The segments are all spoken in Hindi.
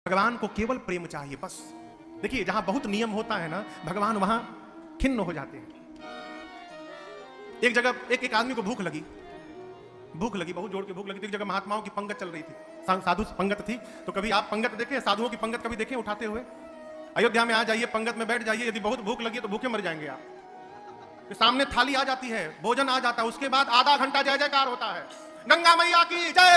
भगवान को केवल प्रेम चाहिए बस। देखिए जहां बहुत नियम होता है ना, भगवान वहां खिन्न हो जाते हैं। एक जगह एक आदमी को भूख लगी, बहुत जोर की भूख लगी थी। एक जगह महात्माओं की पंगत चल रही थी, साधु पंगत थी। तो कभी आप पंगत देखें, साधुओं की पंगत कभी देखें उठाते हुए? अयोध्या में आ जाइए, पंगत में बैठ जाइए, यदि बहुत भूख लगी है तो भूखे मर जाएंगे आप। तो सामने थाली आ जाती है, भोजन आ जाता है, उसके बाद आधा घंटा जय जयकार होता है। गंगा मैया की जय,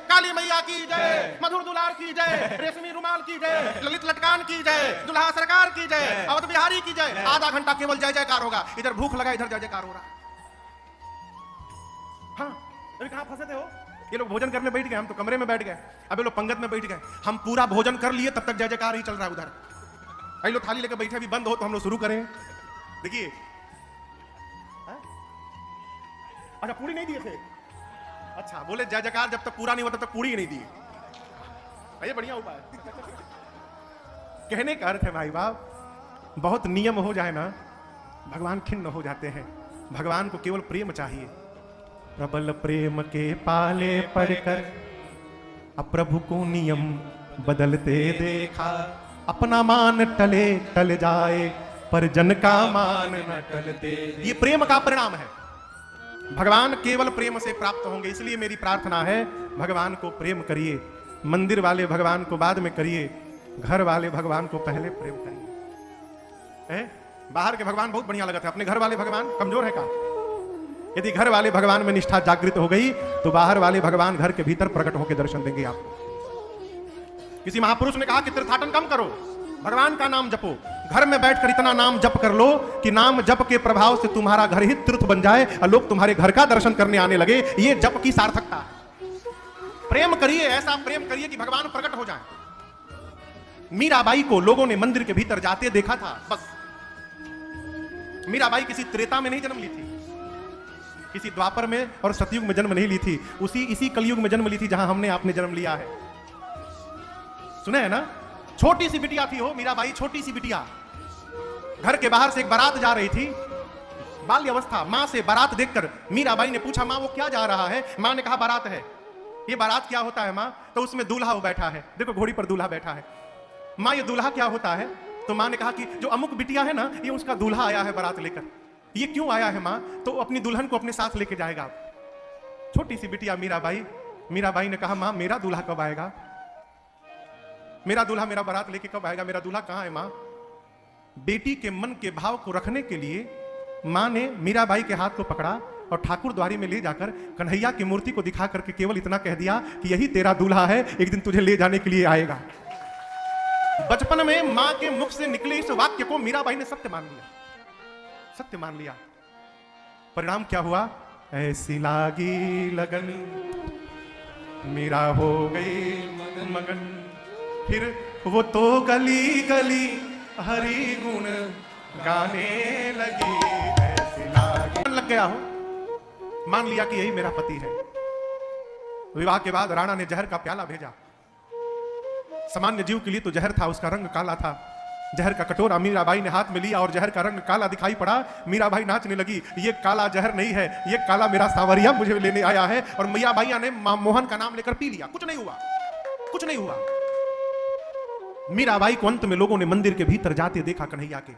काली मैया की जय, मधुर दुलार की जय, रेशमी रुमाल की जय, ललित लटकान की जय, दुल्हा सरकार की जय, अवध बिहारी की जय। आधा घंटा केवल जय जयकार होगा। इधर भूख लगा, इधर जय जयकार हो रहा है। हाँ, अरे कहां फंसे थे हो? ये लोग भोजन करने बैठ गए, हम तो कमरे में बैठ गए। अब ये लोग पंगत में बैठ गए, हम पूरा भोजन कर लिए, तब तक जय जयकार ही चल रहा है उधर। ये लोग थाली लेकर बैठे, अभी बंद हो तो हम लोग शुरू करें। देखिए, अच्छा पूरी नहीं दिए थे? अच्छा, बोले जय जयकार जब तक पूरा नहीं होता तब तक पूरी ही नहीं दिए। ये बढ़िया उपाय। कहने का अर्थ है भाई बाप, बहुत नियम हो जाए ना, भगवान खिन्न हो जाते हैं। भगवान को केवल प्रेम चाहिए। प्रबल प्रेम के पाले पड़कर अब प्रभु को नियम बदलते देखा। अपना मान टले टल जाए, पर जन का मान न टलते। ये प्रेम का परिणाम है। भगवान केवल प्रेम से प्राप्त होंगे। इसलिए मेरी प्रार्थना है, भगवान को प्रेम करिए। मंदिर वाले भगवान को बाद में करिए, घर वाले भगवान को पहले प्रेम करिए। बाहर के भगवान बहुत बढ़िया लगता है, अपने घर वाले भगवान कमजोर है का? यदि घर वाले भगवान में निष्ठा जागृत हो गई तो बाहर वाले भगवान घर के भीतर प्रकट होकर दर्शन देंगे आपको। किसी महापुरुष ने कहा कि तीर्थाटन कम करो, भगवान का नाम जपो। घर में बैठकर इतना नाम जप कर लो कि नाम जप के प्रभाव से तुम्हारा घर ही तीर्थ बन जाए और लोग तुम्हारे घर का दर्शन करने आने लगे। ये जप की सार्थकता है। प्रेम करिए, ऐसा प्रेम करिए कि भगवान प्रकट हो जाए। मीराबाई को लोगों ने मंदिर के भीतर जाते देखा था, बस। मीराबाई किसी त्रेता में नहीं जन्म ली थी, किसी द्वापर में और सतयुग में जन्म नहीं ली थी, इसी कलयुग में जन्म ली थी जहां हमने आपने जन्म लिया है। सुने है ना? छोटी सी बिटिया थी हो मीराबाई, छोटी सी बिटिया। घर के बाहर से एक बारात जा रही थी, बाल्य अवस्था। मां से बारात देखकर मीराबाई ने पूछा, मां वो क्या जा रहा है? मां ने कहा बारात है। ये बारात क्या होता है मां? तो उसमें दूल्हा वो बैठा है, देखो घोड़ी पर दूल्हा बैठा है। मां ये दूल्हा क्या होता है? तो मां ने कहा कि जो अमुक बिटिया है ना, ये उसका दूल्हा आया है बारात लेकर। ये क्यों आया है मां? तो अपनी दुल्हन को अपने साथ लेके जाएगा। छोटी सी बिटिया मीराबाई ने कहा, मां मेरा दूल्हा कब आएगा? मेरा दूल्हा मेरा बारात लेके कब आएगा? मेरा दूल्हा कहां है मां? बेटी के मन के भाव को रखने के लिए मां ने मीराबाई के हाथ को पकड़ा और ठाकुर द्वारी में ले जाकर कन्हैया की मूर्ति को दिखा करके केवल इतना कह दिया कि यही तेरा दूल्हा है, एक दिन तुझे ले जाने के लिए आएगा। बचपन में मां के मुख से निकले इस वाक्य को मीराबाई ने सत्य मान लिया। परिणाम क्या हुआ? ऐसी लागी लगन मीरा हो गई मगन, फिर वो तो गली गली हरि गुण गाने लगी। ऐसी लागी लग गया हो, मान लिया कि यही मेरा पति है। विवाह के बाद राणा ने जहर का प्याला भेजा। सामान्य जीव के लिए तो जहर था, उसका रंग काला था। जहर का कटोरा मीराबाई ने हाथ में लिया और जहर का रंग काला दिखाई पड़ा। मीराबाई नाचने लगी, ये काला जहर नहीं है, ये काला मेरा सावरिया मुझे लेने आया है। और मैया ने मोहन का नाम लेकर पी लिया। कुछ नहीं हुआ। मीराबाई को अंत में लोगों ने मंदिर के भीतर जाते देखा। कन्हैया के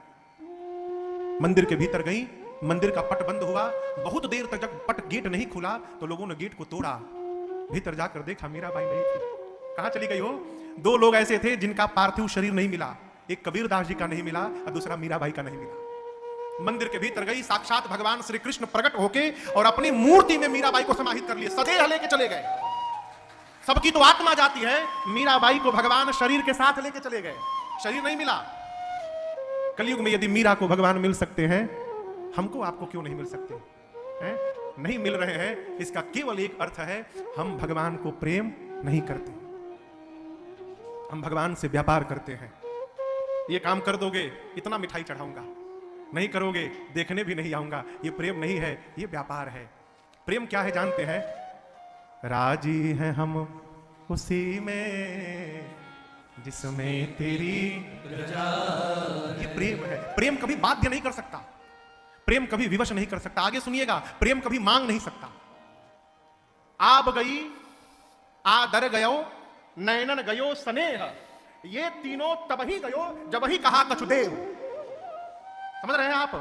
मंदिर के भीतर गई, मंदिर का पट बंद हुआ। बहुत देर तक जब पट गेट नहीं खुला तो लोगों ने गेट को तोड़ा। भीतर जाकर देखा मीराबाई नहीं थी। कहां चली गई हो? दो लोग ऐसे थे जिनका पार्थिव शरीर नहीं मिला, एक कबीरदास जी का नहीं मिला और दूसरा मीराबाई का नहीं मिला। मंदिर के भीतर गई, साक्षात भगवान श्री कृष्ण प्रकट होके और अपनी मूर्ति में मीराबाई को समाहित कर लिए, सदेह लेके चले गए। सबकी तो आत्मा जाती है, मीराबाई को भगवान शरीर के साथ लेके चले गए, शरीर नहीं मिला। कलयुग में यदि मीरा को भगवान मिल सकते हैं, हमको आपको क्यों नहीं मिल सकते हैं? नहीं मिल रहे हैं, इसका केवल एक अर्थ है, हम भगवान को प्रेम नहीं करते, हम भगवान से व्यापार करते हैं। ये काम कर दोगे इतना मिठाई चढ़ाऊंगा, नहीं करोगे देखने भी नहीं आऊंगा। ये प्रेम नहीं है, ये व्यापार है। प्रेम क्या है जानते हैं? राजी हैं हम उसी में जिसमें तेरी रजा। ये प्रेम है। प्रेम कभी बाध्य नहीं कर सकता, प्रेम कभी विवश नहीं कर सकता। आगे सुनिएगा, प्रेम कभी मांग नहीं सकता। आब गई आदर गयो नैनन गयो स्नेह, ये तीनों तब ही गयो जब ही कहा कछुदेव। समझ रहे हैं आप?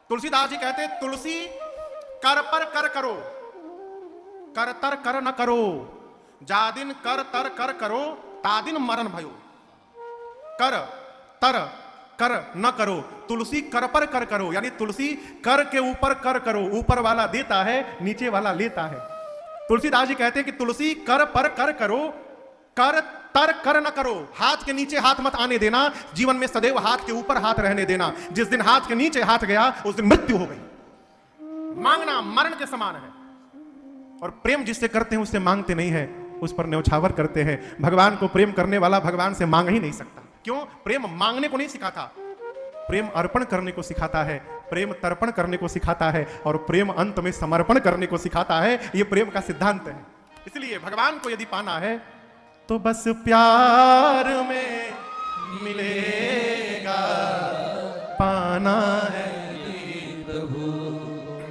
तुलसीदास जी कहते तुलसी कर पर कर करो, कर तर कर न करो, जा दिन कर तर कर करो, ता दिन मरण भयो। कर तर कर न करो, तुलसी कर पर कर करो, यानी तुलसी कर के ऊपर कर करो, ऊपर वाला देता है, नीचे वाला लेता है। तुलसीदास जी कहते हैं कि तुलसी कर पर कर करो, कर तर कर न करो, हाथ के नीचे हाथ मत आने देना, जीवन में सदैव हाथ के ऊपर हाथ रहने देना। जिस दिन हाथ के नीचे हाथ गया उस दिन मृत्यु हो गई। मांगना मरण के समान है, और प्रेम जिससे करते हैं उससे मांगते नहीं है, उस पर न्यौछावर करते हैं। भगवान को प्रेम करने वाला भगवान से मांग ही नहीं सकता। क्यों? प्रेम मांगने को नहीं सिखाता, प्रेम अर्पण करने को सिखाता है, प्रेम तर्पण करने को सिखाता है, और प्रेम अंत में समर्पण करने को सिखाता है। यह प्रेम का सिद्धांत है। इसलिए भगवान को यदि पाना है तो बस प्यार में मिलेगा, पाना है